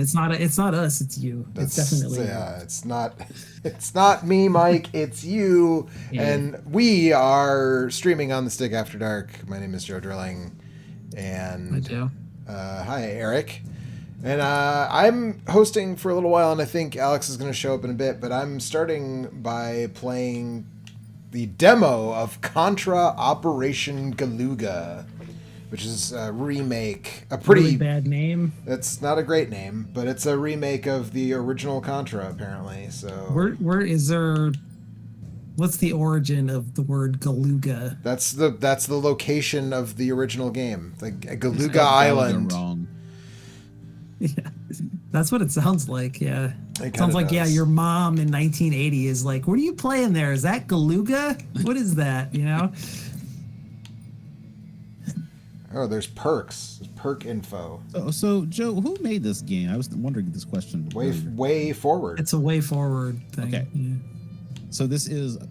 It's not us. It's you. It's definitely It's not me, Mike. It's you. Yeah. And we are streaming on the Stick After Dark. My name is Joe Drilling, and Hi, Joe. Hi, Eric. And I'm hosting for a little while, and I think Alex is going to show up in a bit. But I'm starting by playing the demo of Contra Operation Galuga, which is a remake. A pretty really bad name. It's not a great name, but it's a remake of the original Contra, apparently. So where is there? What's the origin of the word Galuga? that's the location of the original game, like Galuga Island. Wrong. Yeah, that's what it sounds like. Yeah, It sounds like does. your mom in 1980 is like, "What are you playing there? Is that Galuga? What is that?" You know. Oh, there's perks. There's perk info. So Joe, who made this game? I was wondering this question. Way forward. It's a way forward thing. Okay. Yeah. So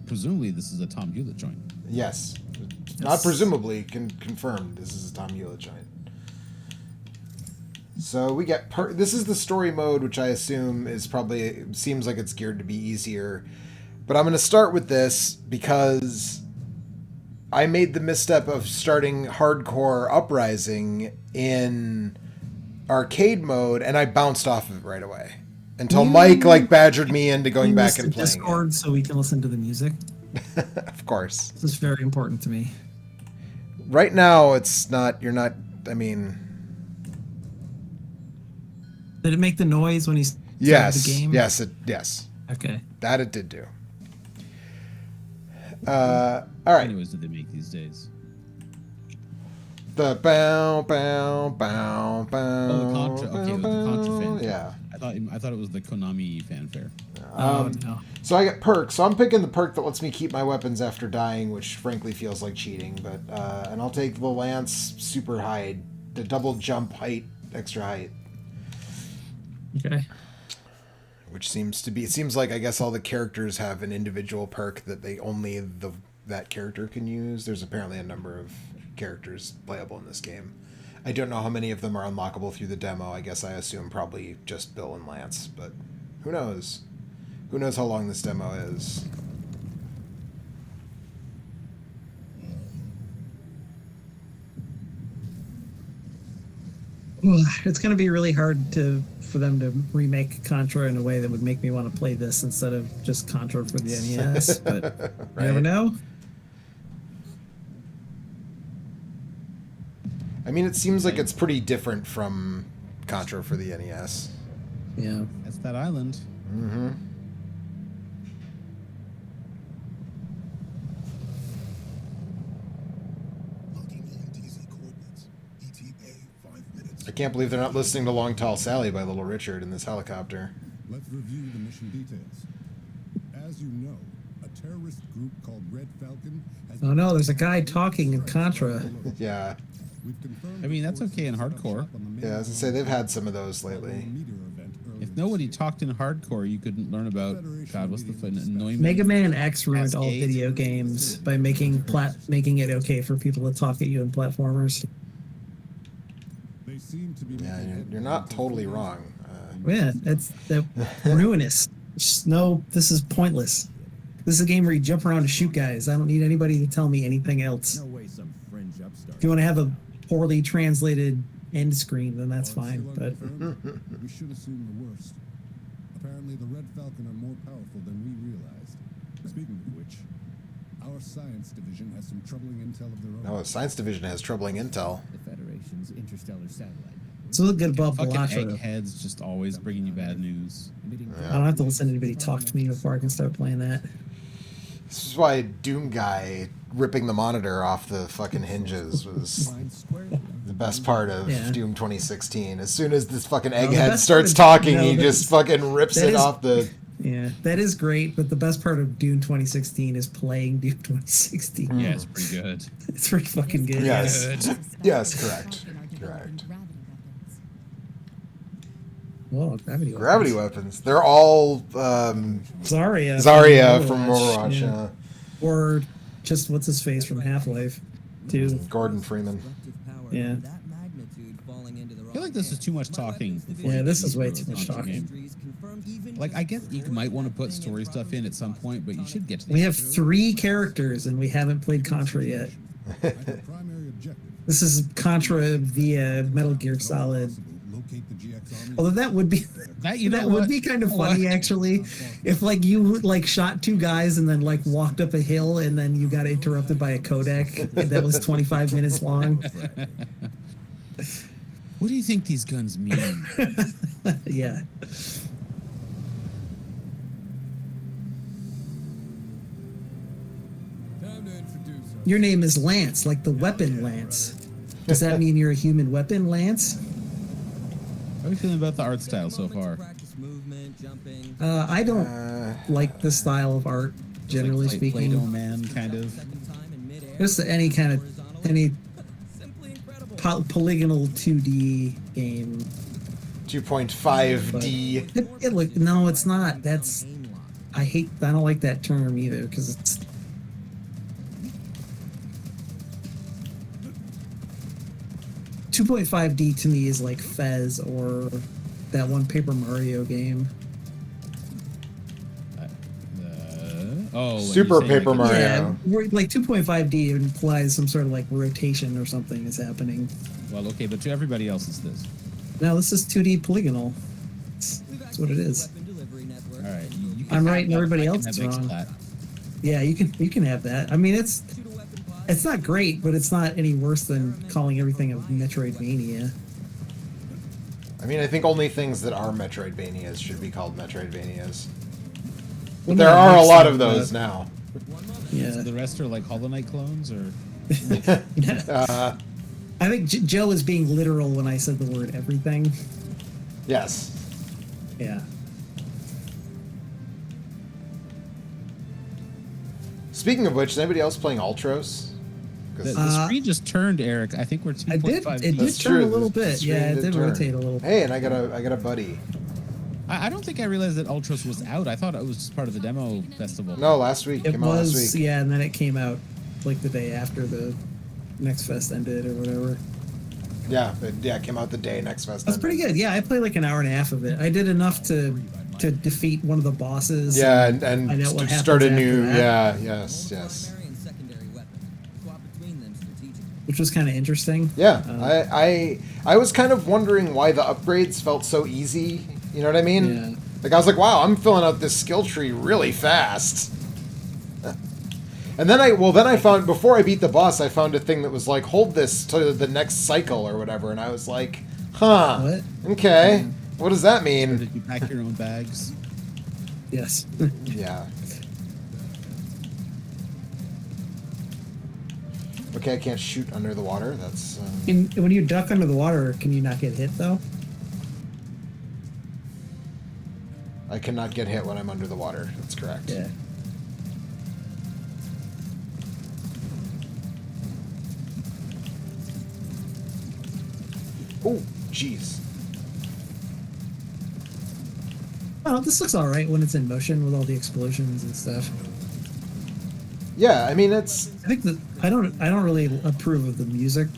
presumably this is a Tom Hewlett joint. Yes. Not presumably, confirmed. This is a Tom Hewlett joint. So we get this is the story mode, which I assume is seems like it's geared to be easier. But I'm going to start with this because I made the misstep of starting Hardcore Uprising in arcade mode, and I bounced off of it right away until Mike badgered me into going back and playing Discord it. so we can listen to the music. Of course. This is very important to me. Right now, it's not. You're not. I mean. Did it make the noise when he started Yes. the game? Yes. Okay. That it did do. All right. Anyways, do they make these days? The bow, bow, bow, bow. Oh, the Contra. Okay, with the Contra fanfare. Yeah. I thought it was the Konami fanfare. No. So I get perks. So I'm picking the perk that lets me keep my weapons after dying, which frankly feels like cheating. But and I'll take the Lance Super Hide, the double jump height, extra height. Okay. Which seems like I guess all the characters have an individual perk that that character can use. There's apparently a number of characters playable in this game. I don't know how many of them are unlockable through the demo. I guess I assume probably just Bill and Lance, but who knows? Who knows how long this demo is? It's going to be really hard for them to remake Contra in a way that would make me want to play this instead of just Contra for the NES, but Right. you never know. I mean, it seems like it's pretty different from Contra for the NES. Yeah. That's that island. Mm-hmm. I can't believe they're not listening to Long Tall Sally by Little Richard in this helicopter. Let's review the mission details. As you know, a terrorist group called Red Falcon has... Oh no, there's a guy talking in Contra. Yeah. I mean, that's okay in hardcore. Yeah, I was gonna say they've had some of those lately. If nobody talked in hardcore, you couldn't learn about God. What's the annoying Mega Man X ruined all video games by making it okay for people to talk at you in platformers. Yeah, you're not totally wrong. Yeah, that's ruinous. Just no, this is pointless. This is a game where you jump around to shoot guys. I don't need anybody to tell me anything else. No way some fringe upstart. If you want to have a poorly translated end screen, then that's fine. But we should assume the worst. Apparently, the Red Falcon are more powerful than we realized. Speaking of which, our science division has some troubling intel of their own. No, Science Division has troubling intel. The Federation's interstellar satellite. it's a little good above the fucking Lasher. eggheads just always bringing you bad news. I don't have to listen to anybody talk to me before I can start playing that. This is why Doom Guy ripping the monitor off the fucking hinges was the best part of Doom 2016. As soon as this fucking egghead starts talking, he just fucking rips it off the... Yeah, that is great, but the best part of Doom 2016 is playing Doom 2016. Yeah, it's pretty good. It's pretty fucking good. Yes. Yeah. Yes, correct. Correct. Whoa, Gravity weapons. They're all Zarya from Overwatch. Yeah. Or just what's his face from Half-Life, too. Gordon Freeman. Yeah. I feel like this is too much talking. before Yeah, you this get is way into too a much Contra talking. game. Like, I guess you might want to put story stuff in at some point, but you should get to the We have 3 characters and we haven't played Contra yet. Primary objective. This is Contra via Metal Gear Solid. Locate the GX army. Although that would be That, you know that would what? be kind of What? funny actually, if like you like shot 2 guys and then like walked up a hill and then you got interrupted by a codec that was 25 minutes long. What do you think these guns mean? Yeah. Time to introduce our Your name is Lance, like the weapon Lance. Does that mean you're a human weapon, Lance? How are you feeling about the art style so far? I don't like the style of art, generally Like speaking. Play-Doh Man, kind of. Just any kind of polygonal 2D game. 2.5D. It look no, it's not. That's I don't like that term either because it's. .5D to me is like Fez or that one Paper Mario game. Oh, when Super you say, Paper like, Mario. Yeah, like 2.5D implies some sort of like rotation or something is happening. Well, okay, but to everybody else, it's this. No, this is 2D polygonal. That's what it is. All right, you can I'm have right and that, everybody I can else is have wrong. that. Yeah, you can have that. I mean, it's not great, but it's not any worse than calling everything a Metroidvania. I mean, I think only things that are Metroidvanias should be called Metroidvanias. Well, There no, are a there's lot some, of those now. So Yeah, the rest are like Hollow Knight clones, or I think Joe was being literal when I said the word everything. Yes. Yeah. Speaking of which, is anybody else playing Ultros? the, 'Cause- the screen just turned, Eric. I think we're 2.5. I did. It That's did turn true, a little the bit. screen Yeah, it did turn. rotate a little. Hey, and I got a buddy. I don't think I realized that Ultros was out. I thought it was just part of the demo festival. No, last week. It Came out last was, week. yeah, and then it came out like the day after the Next Fest ended or whatever. Yeah, it came out the day Next Fest. That's pretty good. Yeah, I played like an hour and a half of it. I did enough to defeat one of the bosses. Yeah, I and know what start a happens new. after that. Yeah, yes. Which was kind of interesting. Yeah, Um, I was kind of wondering why the upgrades felt so easy. You know what I mean? Yeah. Like I was like, wow, I'm filling out this skill tree really fast. And then I found, before I beat the boss, I found a thing that was like, hold this to the next cycle or whatever, and I was like, huh, What? okay, what does that Or mean? did you pack your own bags? Yes. Yeah. Okay, I can't shoot under the water. That's When you duck under the water, can you not get hit though? I cannot get hit when I'm under the water. That's correct. Yeah. Oh, jeez. Oh, this looks all right when it's in motion with all the explosions and stuff. Yeah, I mean it's I think that I don't really approve of the music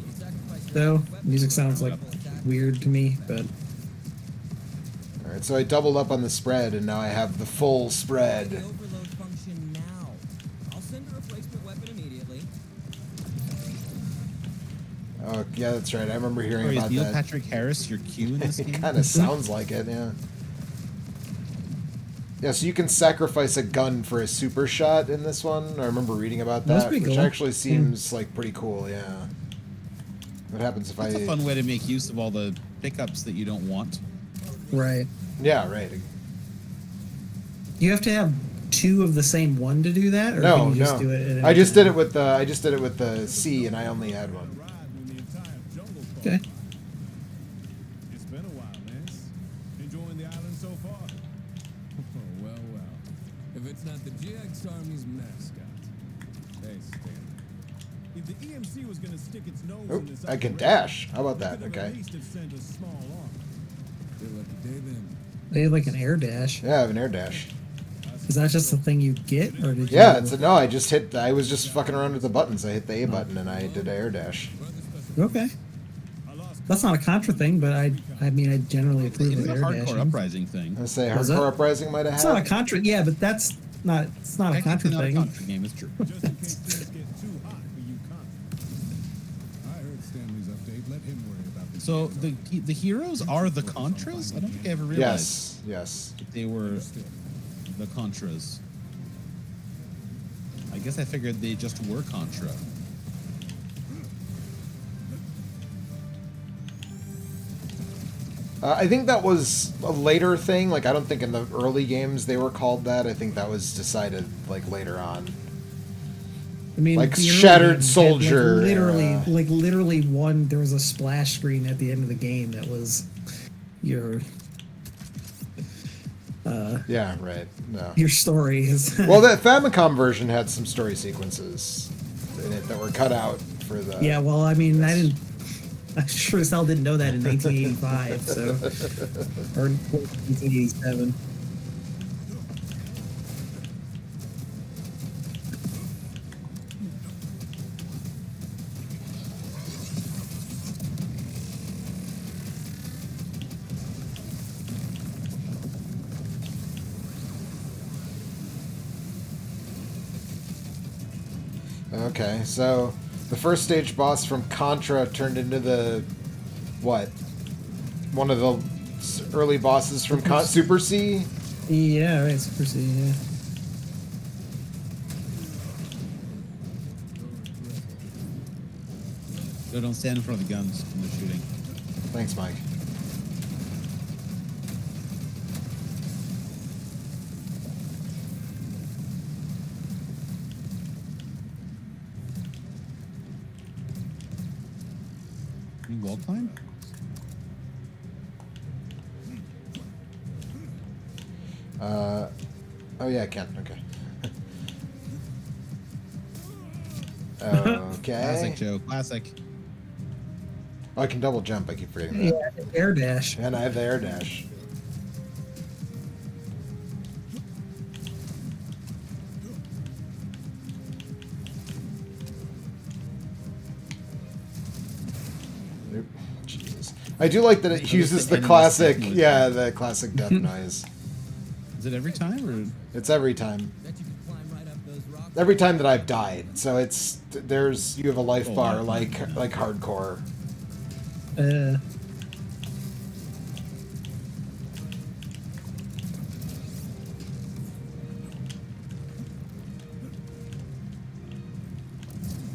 though. Music sounds like weird to me, but all right. So I doubled up on the spread, and now I have the full spread. Overload function now. I'll send a replacement weapon immediately. Oh, yeah, that's right. I remember hearing Or is about Neil that. Patrick Harris your Q in this It game? kind of sounds like it, yeah. Yeah, so you can sacrifice a gun for a super shot in this one. I remember reading about That's that, pretty which cool. actually seems like pretty cool. Yeah. What happens if That's a I? fun way to make use of all the pickups that you don't want. right. Yeah, right. You have to have 2 of the same one to do that, or No, can you just no. do it at any I just time? did it with the C, and I only had one. ride when the entire jungle falls. Okay. It's been a while, Lance. Enjoying the island so far? Oh, well, well. If it's not the GX Army's mascot. Hey, Stan. If the EMC was gonna stick its nose Oh, in this I can operation, dash. How about they that? could have Okay. at least have sent a small army. Good lucky day then. They had like an air dash. Yeah, I have an air dash. Is that just the thing you get, or did you? Yeah, no. I just hit. I was just fucking around with the buttons. I hit the A button and I did an air dash. Okay. I lost That's not a Contra thing, but I mean, I generally approve It's of a air hardcore dashing. uprising thing. I say Was it? Hardcore Uprising might have It's not a had. Contra, yeah, but that's not. It's not a Contra Technically not a thing. Contra game. It's true. Just in case things get too hot for you, Contra. I heard Stanley's update. Let him worry about the So the heroes are the Contras? I don't think I ever realized Yes. that they were the Contras. I guess I figured they just were Contra. I think that was a later thing. Like, I don't think in the early games they were called that. I think that was decided, like, later on. I mean, Like the early Shattered games had, Soldier, literally one. There was a splash screen at the end of the game that was your Yeah, right. No. your story is. Well, that Famicom version had some story sequences in it that were cut out for the... Yeah, well, I mean, I sure as hell didn't know that in 1985, so or 1987. Okay, so the first stage boss from Contra turned into the... what? One of the early bosses from Super C? Yeah, right, Super C, yeah. So don't stand in front of the guns when they're shooting. Thanks, Mike. You wall climb? Oh yeah, I can. Okay. Okay. Classic, Joe. Classic. Oh, I can double jump. I keep forgetting that. Yeah, air dash. And I have the air dash. Oop, Jesus. I do like that it uses the endless classic, noise. yeah, the classic death noise. Is it every time or? It's every time. Bet you can climb right up those rocks. Every time that I've died. So it's you have a life Oh, bar wow. like hardcore.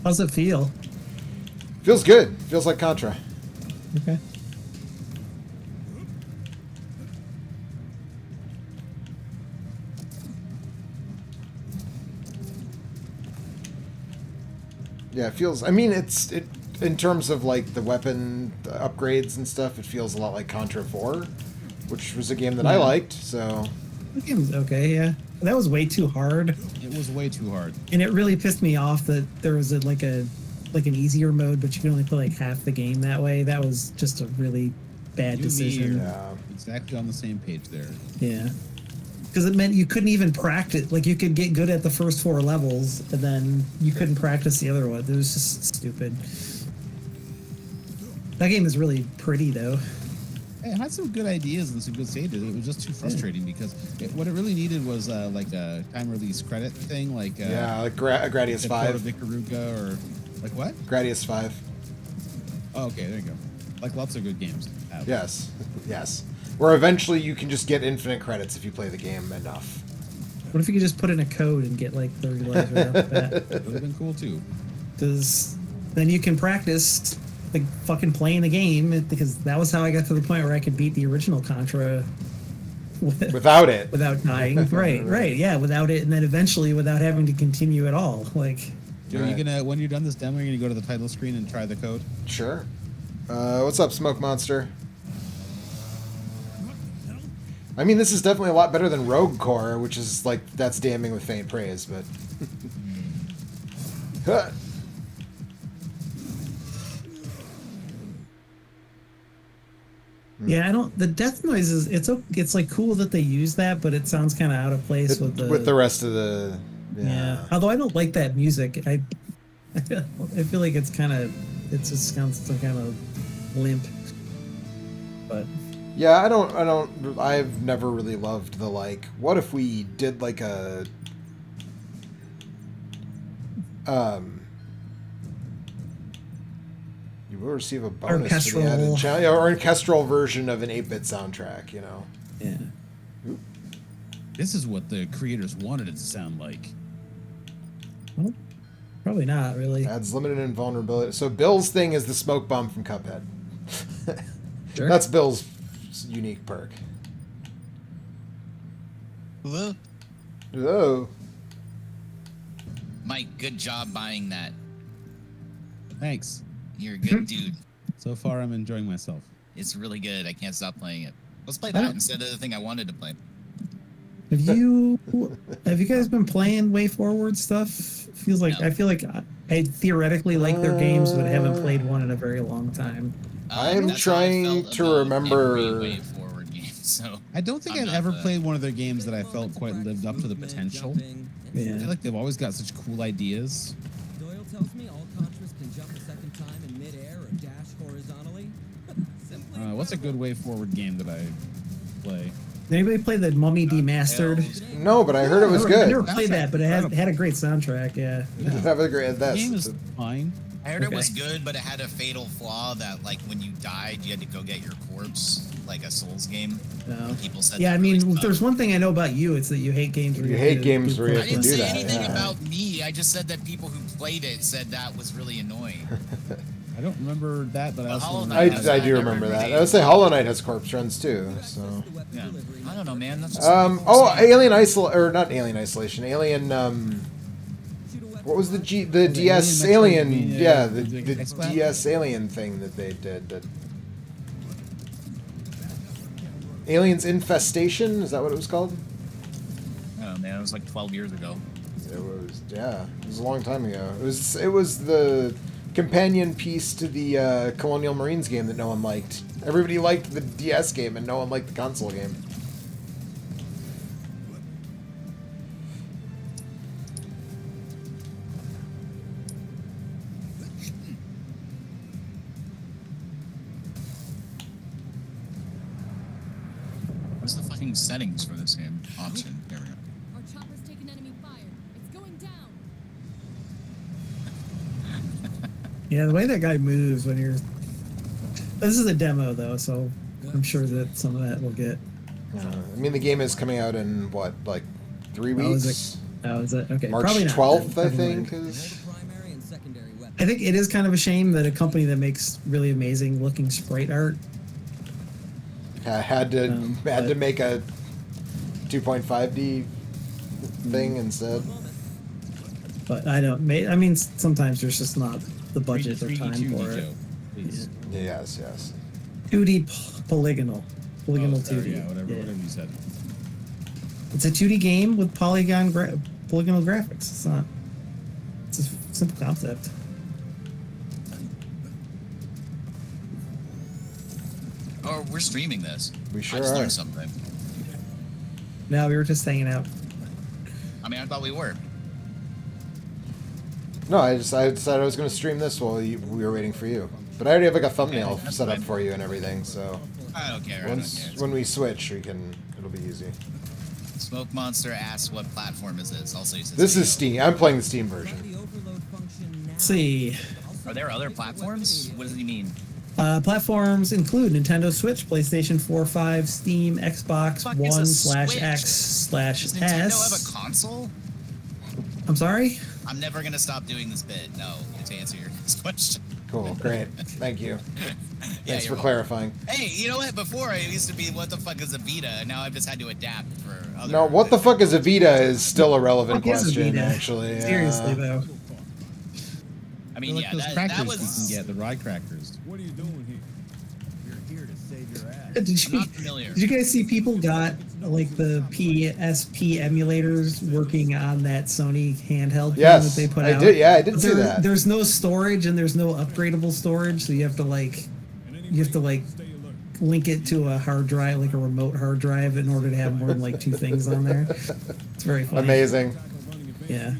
How's it feel? Feels good. Feels like Contra. Okay. Yeah, it feels. I mean, it in terms of like the weapon upgrades and stuff. It feels a lot like Contra 4, which was a game that I Yeah. liked. So The game's okay, yeah. That was way too hard, It was way too hard. and it really pissed me off that there was like an easier mode, but you can only play like half the game that way. That was just a really bad You decision. and me Yeah. are exactly on the same page there. Yeah. Because it meant you couldn't even practice. Like, you could get good at the first 4 levels, and then you couldn't practice the other one. It was just stupid. That game is really pretty, though. It had some good ideas and some good stages. It was just too frustrating because what it really needed was like a time release credit thing, like yeah, like Gradius the Port of 5. Ikaruga or like what? Gradius 5. Oh, okay, there you go. Like lots of good games have. Yes, yes. Where eventually you can just get infinite credits if you play the game enough. What if you could just put in a code and get like 30 lives right off the bat? It would have been cool too. Because then you can practice like fucking playing the game. Because that was how I got to the point where I could beat the original Contra Without it. without dying. Right, yeah, without it, and then eventually without having to continue at all. Like, Joe, Right. you gonna when you're done this demo, you're gonna go to the title screen and try the code. Sure. What's up, Smoke Monster? I mean, this is definitely a lot better than Rogue Core, which is like, that's damning with faint praise, but... Huh. yeah, I don't. The death noise is it's like cool that they use that, but it sounds kind of out of place with the rest of the... yeah. Although I don't like that music. I feel like it's kind of it just sounds some kind of limp. But Yeah, I've never really loved the, like, what if we did, like, a, you will receive a bonus for the added Orchestral. channel, yeah, or orchestral version of an 8-bit soundtrack, you know. yeah. This is what the creators wanted it to sound like. Well, probably not really. Adds limited invulnerability. So Bill's thing is the smoke bomb from Cuphead. Sure. That's Bill's unique perk. Hello? Oh. Mike, good job buying that. Thanks. You're a good dude. So far, I'm enjoying myself. It's really good. I can't stop playing it. Let's play that instead of the thing I wanted to play. Have you guys been playing Way Forward stuff? Feels like No. I feel like I theoretically like their games, but haven't played one in a very long time. I'm That's how I trying felt to about remember- every Way Forward game, so I don't think I'm I've not ever the- played one of their games that I felt quite lived up to the potential. I Yeah. feel like they've always got such cool ideas. Doyle tells me all Contras can jump a second time in midair or dash horizontally. Simply What's a good way forward game that I play? Did anybody play the Mummy Demastered? No, but I heard it was I never good. played that, but it had a great soundtrack. Yeah. Have a great The that's game is fine. I heard it Okay. was good, but it had a fatal flaw that, like, when you died, you had to go get your corpse, like a Souls game. No. People said Yeah, that I mean, really if there's one thing I know about you, it's that you hate games. Where You have hate to games do where you I have quick to didn't do say that, anything yeah. about me. I just said that people who played it said that was really annoying. I don't remember that, but I also Hollow remember Knight I, has I that do every remember that. day. I would say Hollow Knight has corpse runs too. So, Yeah. I don't know, man. That's just Alien or not Alien Isolation, Alien. What was the DS Alien Alien? Metroidvania, Yeah, the XCloud? DS Alien thing that they did. That Aliens Infestation, is that what it was called? Oh man, it was like 12 years ago. It was, yeah, it was a long time ago. It was the companion piece to the Colonial Marines game that no one liked. Everybody liked the DS game and no one liked the console game. What's the fucking settings for this game? Option. There we go. Our chopper's taken enemy fire. It's going down. Yeah, the way that guy moves when you're. This is a demo though, so I'm sure that some of that will get. I mean, the game is coming out in what, like 3 Oh, is weeks? Oh, is it okay? March Probably not. 12th, I Never think. mind. Is primary and secondary weapons. I think it is kind of a shame that a company that makes really amazing looking sprite art. had to but- make a 2.5D thing instead. But I don't. I mean, sometimes there's just not the budget or 3D, time 2D, for it. Joe, please. Yes. 2D polygonal Oh, 2D. sorry, yeah, whatever you said. It's a 2D game with polygonal graphics. It's not. It's a simple concept. Oh, we're streaming this. We I sure just are. learned something. No, we were just hanging out. I mean, I thought we were. No, I decided I was going to stream this while we were waiting for you. But I already have like a thumbnail Okay, that's set up fine. for you and everything, so I don't care. I don't care. when we switch, it'll be easy. Smoke Monster asks, "What platform is this?" Also, he says, This is Steam. I'm playing the Steam version. The overload function now. Let's see. Are there other platforms? What does he mean? Platforms include Nintendo Switch, PlayStation 4, 5, Steam, Xbox Fuck is a One/X/S. Does Nintendo have a console? I'm sorry. I'm never gonna stop doing this bit. No, to answer your question. Cool, great. Thank you. Thanks for you're welcome. clarifying. Hey, you know what? Before I used to be, what the fuck is a Vita? And now I've just had to adapt for other. No, what the fuck is a Vita is still a relevant What is a question, Vita? actually. Seriously though. I mean, They're yeah, like those that crackers was. you can get, the rye crackers. What are you doing here? You're here to save your ass. Did I'm you not familiar. did you guys see people got like the PSP emulators working on that Sony handheld thing Yes, that they put I out? did. Yeah, I did But see that. There's no storage and there's no upgradable storage, so you have to link it to a hard drive, like a remote hard drive, in order to have more than like two things on there. It's very funny. Amazing. Yeah.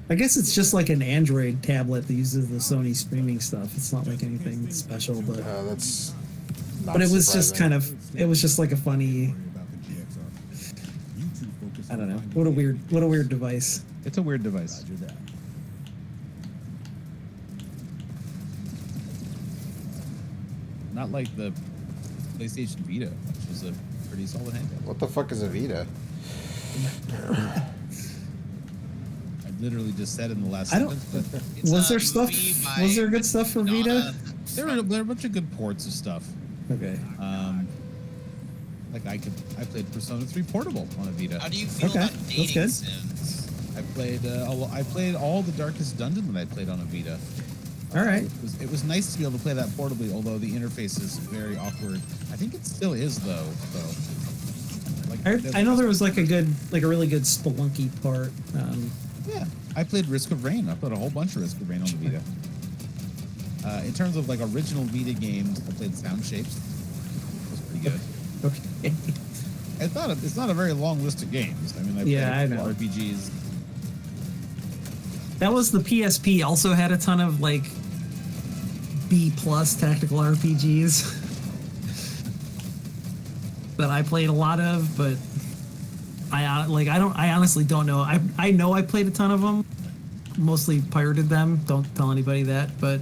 I guess it's just like an Android tablet that uses the Sony streaming stuff. It's not like anything special, but That's. Not but it was just surprising. kind of it was just like a funny. About the GXR. You two focus I don't on know. finding What a weird device. It's a weird device. Roger that. Not like the PlayStation Vita, which was a pretty solid handheld. What the fuck is a Vita? I literally just said in the last I don't- sentence, but It's Was a there stuff? movie by Was there good stuff for Vita? there are a bunch of good ports of stuff. Okay. Like I played Persona 3 Portable on a Vita. How do you feel Okay, about that's dating good. sims? I played all the Darkest Dungeon that I played on a Vita. All right. It was nice to be able to play that portably, although the interface is very awkward. I think it still is though. So, like, I know there was like a really good Spelunky part. Yeah, I played Risk of Rain. I played a whole bunch of Risk of Rain on the Vita. In terms of like original Vita games, I played Sound Shapes. It was pretty good. Okay. It's not a very long list of games. I mean, I played I a couple know. RPGs. That was the PSP. Also had a ton of like B plus tactical RPGs that I played a lot of, but I honestly don't know. I know I played a ton of them. Mostly pirated them. Don't tell anybody that, but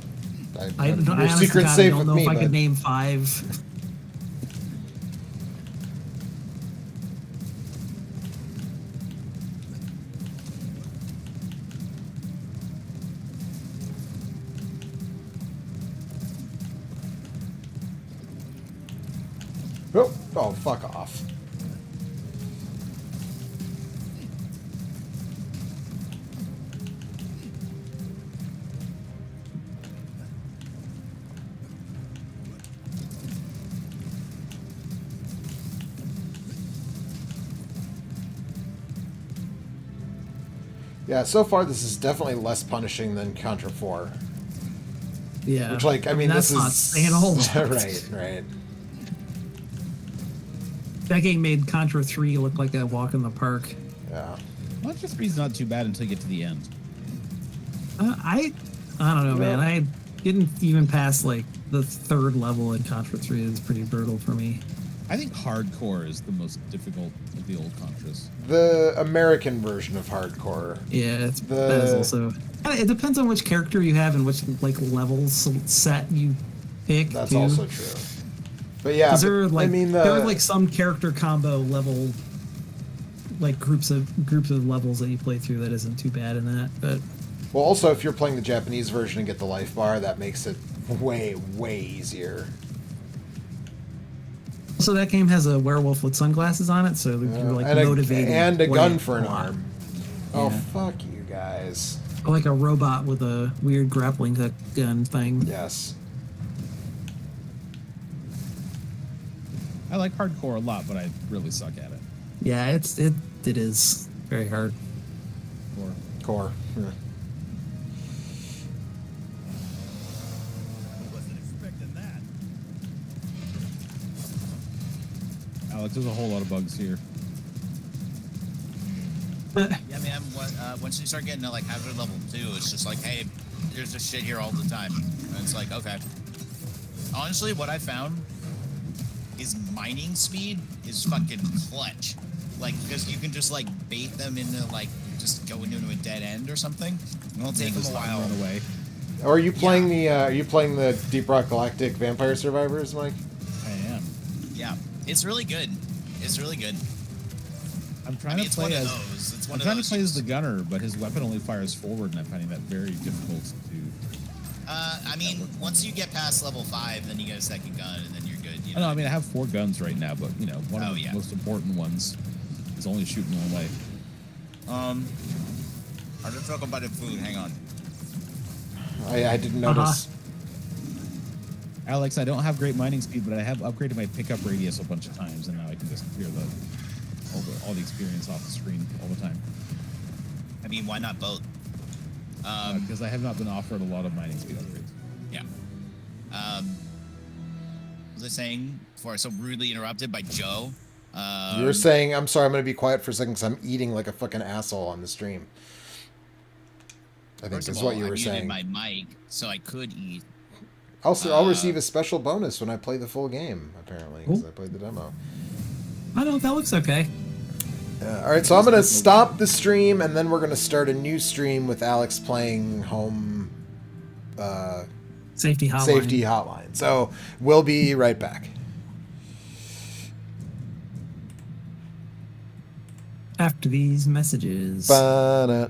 I your honestly secret's God, I safe don't with know me, if I bud. could name 5. Oh, fuck off. Yeah, so far this is definitely less punishing than Contra 4. Yeah. Which, like, I mean, that's this not is saying a whole lot. right. That game made Contra 3 look like a walk in the park. Yeah. Contra 3 is not too bad until you get to the end. I don't know, man. I didn't even pass like the 3rd level in Contra 3. Is pretty brutal for me. I think hardcore is the most difficult of the old Contras. The American version of hardcore. Yeah, that is also. It depends on which character you have and which like levels set you pick. That's too. also true. But yeah, there are like I mean, there are like some character combo level, like groups of levels that you play through that isn't too bad in that. But well, also if you're playing the Japanese version and get the life bar, that makes it way easier. so that game has a werewolf with sunglasses on it, so you're like motivated and a way gun for an lot. arm. Oh Yeah. fuck you guys. Or like a robot with a weird grappling hook gun thing. Yes. I like hardcore a lot, but I really suck at it. Yeah, it is very hard. Core. Yeah. Wasn't expecting that. Alex, there's a whole lot of bugs here. Yeah, man. Once you start getting to like hazard level 2, it's just like, hey, there's this shit here all the time, and it's like, okay. Honestly, what I found is mining speed is fucking clutch. Like, because you can just like bait them into like just going into a dead end or something. It'll take them a Just let while. run away. Are you playing the Deep Rock Galactic Vampire Survivors, Mike? I am. Yeah, it's really good. It's really good. I'm I trying mean, to it's play one of as. those. It's one I'm of trying those. to play as the gunner, but his weapon only fires forward, and I'm finding that very difficult to. I mean, once you get past level 5, then you get a second gun, and then you're good. You I know. I mean, I have 4 guns right now, but you know, one of Oh, the yeah. most important ones is only shooting one way. I just talk about the food. Hang on. I didn't notice. Alex, I don't have great mining speed, but I have upgraded my pickup radius a bunch of times, and now I can just clear all the experience off the screen all the time. I mean, why not both? Because I have not been offered a lot of mining speed upgrades. Yeah. Was I saying before I was so rudely interrupted by Joe? You were saying, I'm sorry, I'm going to be quiet for a second because I'm eating like a fucking asshole on the stream. I think First is of all, what you I were muted saying. my mic so I could eat. I'll receive a special bonus when I play the full game, apparently, because Cool. I played the demo. I don't. That looks okay. All right, so I'm going to stop the stream, and then we're going to start a new stream with Alex playing home Safety hotline. safety hotline. So we'll be right back. After these messages. Ba-da.